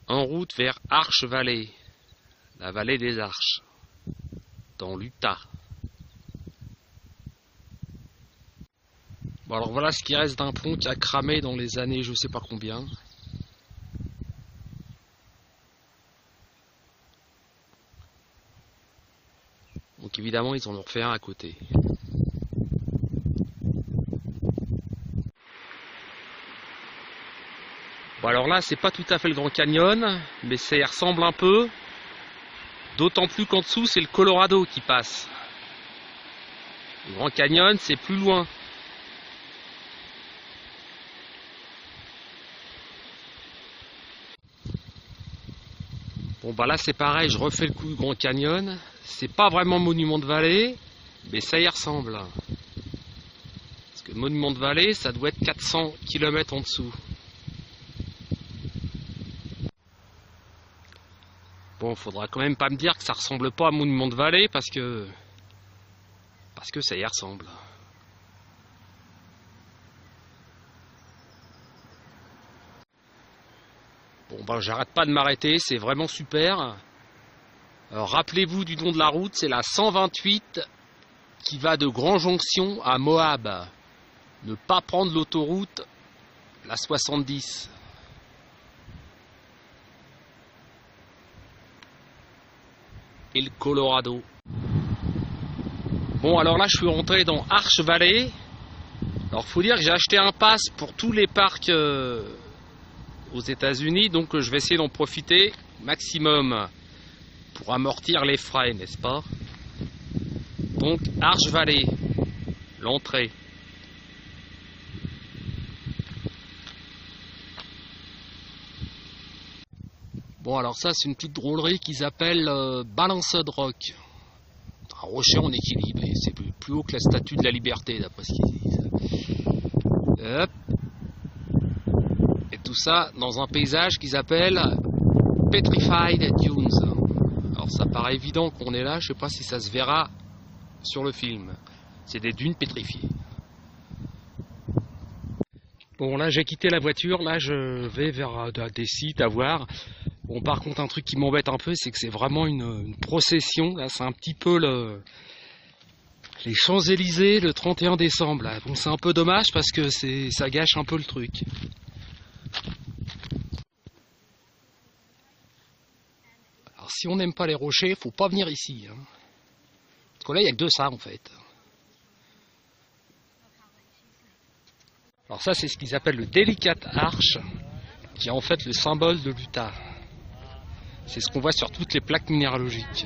en route vers Arche Valley, la vallée des Arches, dans l'Utah. Bon alors voilà ce qui reste d'un pont qui a cramé dans les années je sais pas combien. Donc évidemment ils en ont refait un à côté. Bon alors là c'est pas tout à fait le Grand Canyon, mais ça y ressemble un peu. D'autant plus qu'en dessous c'est le Colorado qui passe. Le Grand Canyon c'est plus loin. Bon bah là c'est pareil, je refais le coup du Grand Canyon. C'est pas vraiment Monument de Vallée, mais ça y ressemble. Parce que Monument de Vallée, ça doit être 400 km en dessous. Bon, faudra quand même pas me dire que ça ressemble pas à Monument de Vallée parce que ça y ressemble. Bon ben j'arrête pas de m'arrêter, c'est vraiment super. Rappelez-vous du nom de la route, c'est la 128 qui va de Grand Jonction à Moab. Ne pas prendre l'autoroute, la 70. Et le Colorado. Bon alors là je suis rentré dans Arche Valley. Alors faut dire que j'ai acheté un pass pour tous les parcs aux États-Unis, donc je vais essayer d'en profiter maximum pour amortir les frais, n'est-ce pas? Donc Arche Valley, l'entrée. Bon alors ça c'est une petite drôlerie qu'ils appellent Balanced Rock. Un rocher en équilibre, et c'est plus haut que la statue de la liberté d'après ce qu'ils disent. Hop. Et tout ça dans un paysage qu'ils appellent Petrified Dunes. Alors ça paraît évident qu'on est là, je sais pas si ça se verra sur le film. C'est des dunes pétrifiées. Bon là j'ai quitté la voiture, là je vais vers des sites à voir. Bon par contre un truc qui m'embête un peu c'est que c'est vraiment une procession, là c'est un petit peu les Champs-Élysées le 31 décembre. Là. Bon c'est un peu dommage parce que ça gâche un peu le truc. Alors si on n'aime pas les rochers, faut pas venir ici. Hein. Parce que là il n'y a que de ça en fait. Alors ça c'est ce qu'ils appellent le Delicate Arch, qui est en fait le symbole de l'Utah. C'est ce qu'on voit sur toutes les plaques minéralogiques.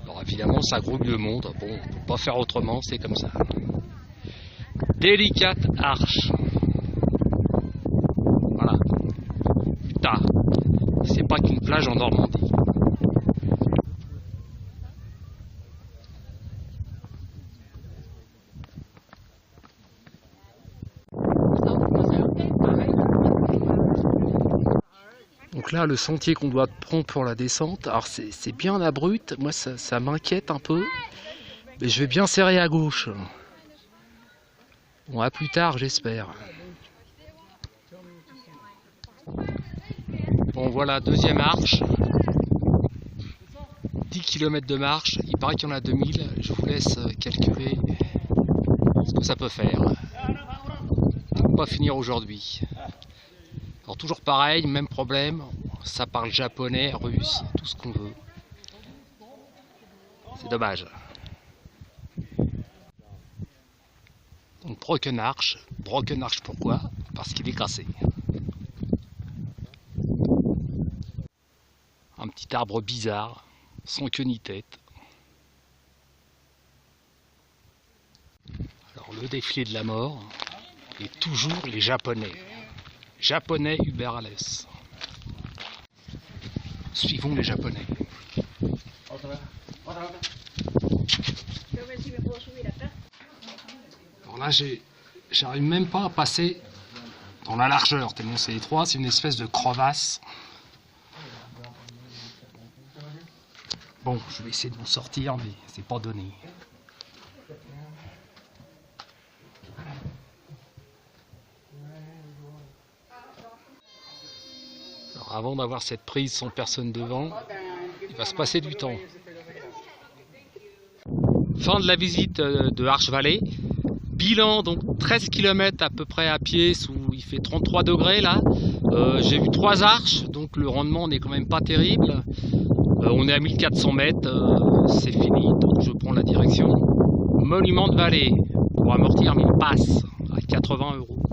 Alors évidemment ça grouille le monde, bon on peut pas faire autrement, c'est comme ça. Delicate Arch. Voilà. Utah. C'est pas qu'une plage en Normandie. Donc là, le sentier qu'on doit prendre pour la descente, alors c'est bien abrupt, moi ça m'inquiète un peu, mais je vais bien serrer à gauche. Bon, à plus tard, j'espère. Bon, voilà, deuxième arche. 10 km de marche, il paraît qu'il y en a 2000, je vous laisse calculer ce que ça peut faire. On va pas finir aujourd'hui. Alors toujours pareil, même problème, ça parle japonais, russe, tout ce qu'on veut. C'est dommage. Donc Broken Arch pourquoi? Parce qu'il est cassé. Un petit arbre bizarre, sans queue ni tête. Alors le défilé de la mort, et toujours les Japonais. Japonais Uber Alles. Suivons les Japonais. Alors là, j'arrive même pas à passer dans la largeur, tellement c'est étroit, c'est une espèce de crevasse. Bon, je vais essayer de m'en sortir, mais c'est pas donné. Alors avant d'avoir cette prise sans personne devant, il va se passer du temps. Fin de la visite de Arches-Vallée. Bilan, donc 13 km à peu près à pied, il fait 33 degrés là. J'ai vu 3 arches, donc le rendement n'est quand même pas terrible. On est à 1400 mètres, c'est fini, donc je prends la direction Monument de Vallée pour amortir mes passes à 80 €.